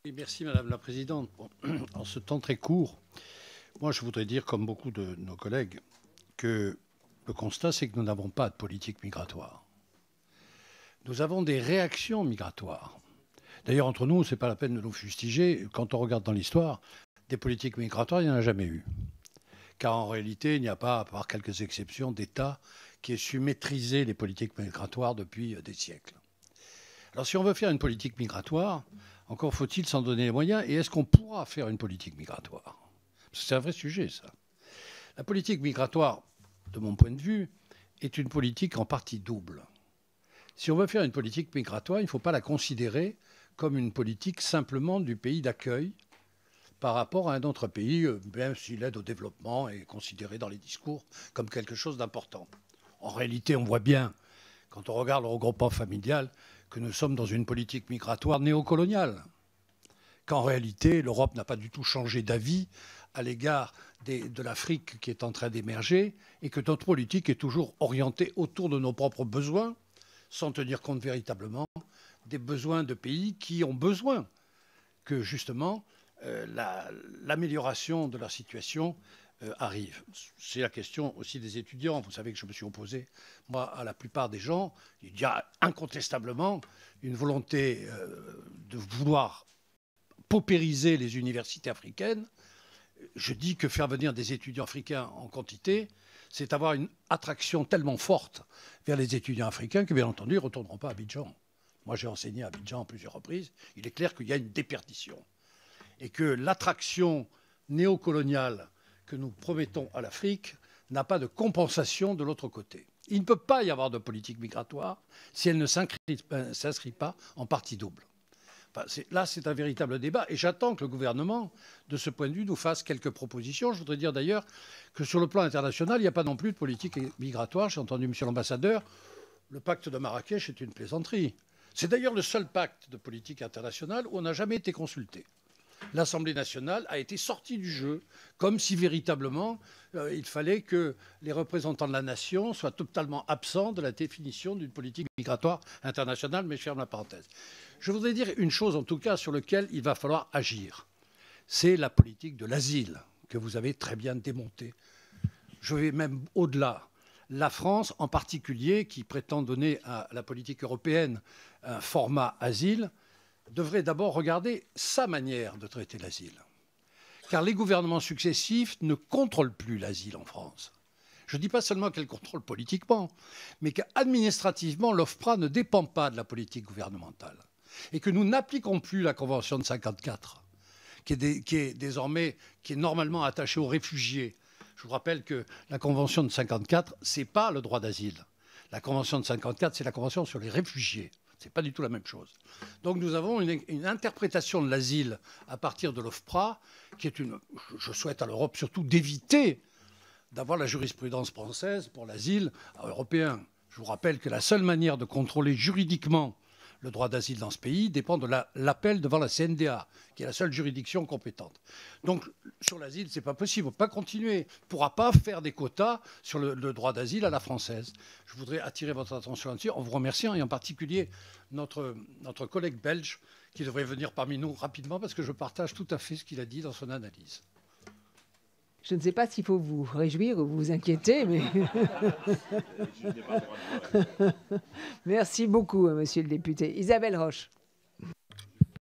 Et merci Madame la Présidente. Bon, en ce temps très court, moi je voudrais dire, comme beaucoup de nos collègues, que le constat c'est que nous n'avons pas de politique migratoire. Nous avons des réactions migratoires. D'ailleurs, entre nous, ce n'est pas la peine de nous fustiger. Quand on regarde dans l'histoire, des politiques migratoires, il n'y en a jamais eu. Car en réalité, il n'y a pas, à part quelques exceptions, d'État qui ait su maîtriser les politiques migratoires depuis des siècles. Alors si on veut faire une politique migratoire, encore faut-il s'en donner les moyens. Et est-ce qu'on pourra faire une politique migratoire? C'est un vrai sujet, ça. La politique migratoire, de mon point de vue, est une politique en partie double. Si on veut faire une politique migratoire, il ne faut pas la considérer comme une politique simplement du pays d'accueil par rapport à un autre pays, même si l'aide au développement est considérée dans les discours comme quelque chose d'important. En réalité, on voit bien, quand on regarde le regroupement familial, que nous sommes dans une politique migratoire néocoloniale. Qu'en réalité, l'Europe n'a pas du tout changé d'avis à l'égard de l'Afrique qui est en train d'émerger et que notre politique est toujours orientée autour de nos propres besoins, sans tenir compte véritablement des besoins de pays qui ont besoin que, justement, l'amélioration de leur situation arrive. C'est la question aussi des étudiants. Vous savez que je me suis opposé, moi, à la plupart des gens. Il y a incontestablement une volonté de vouloir paupériser les universités africaines. Je dis que faire venir des étudiants africains en quantité, c'est avoir une attraction tellement forte vers les étudiants africains que, bien entendu, ils ne retourneront pas à Abidjan. Moi, j'ai enseigné à Abidjan à plusieurs reprises. Il est clair qu'il y a une déperdition. Et que l'attraction néocoloniale que nous promettons à l'Afrique n'a pas de compensation de l'autre côté. Il ne peut pas y avoir de politique migratoire si elle ne s'inscrit pas en partie double. Enfin, là, c'est un véritable débat. Et j'attends que le gouvernement, de ce point de vue, nous fasse quelques propositions. Je voudrais dire d'ailleurs que sur le plan international, il n'y a pas non plus de politique migratoire. J'ai entendu M. l'ambassadeur, le pacte de Marrakech est une plaisanterie. C'est d'ailleurs le seul pacte de politique internationale où on n'a jamais été consulté. L'Assemblée nationale a été sortie du jeu, comme si véritablement il fallait que les représentants de la nation soient totalement absents de la définition d'une politique migratoire internationale, mais je ferme la parenthèse. Je voudrais dire une chose, en tout cas, sur laquelle il va falloir agir. C'est la politique de l'asile, que vous avez très bien démontée. Je vais même au-delà. La France, en particulier, qui prétend donner à la politique européenne un format asile, devrait d'abord regarder sa manière de traiter l'asile. Car les gouvernements successifs ne contrôlent plus l'asile en France. Je ne dis pas seulement qu'elle contrôle politiquement, mais qu'administrativement, l'OFPRA ne dépend pas de la politique gouvernementale. Et que nous n'appliquons plus la Convention de 1954, qui est normalement attachée aux réfugiés. Je vous rappelle que la Convention de 1954, ce n'est pas le droit d'asile. La Convention de 1954, c'est la Convention sur les réfugiés. Ce n'est pas du tout la même chose. Donc nous avons une interprétation de l'asile à partir de l'OFPRA qui est je souhaite à l'Europe surtout d'éviter d'avoir la jurisprudence française pour l'asile européen. Je vous rappelle que la seule manière de contrôler juridiquement le droit d'asile dans ce pays dépend de l'appel devant la CNDA, qui est la seule juridiction compétente. Donc, sur l'asile, ce n'est pas possible. On ne peut pas continuer. On ne pourra pas faire des quotas sur le droit d'asile à la française. Je voudrais attirer votre attention là-dessus en vous remerciant, et en particulier notre collègue belge, qui devrait venir parmi nous rapidement, parce que je partage tout à fait ce qu'il a dit dans son analyse. Je ne sais pas s'il faut vous réjouir ou vous inquiéter, mais... Merci beaucoup, monsieur le député. Isabelle Roche.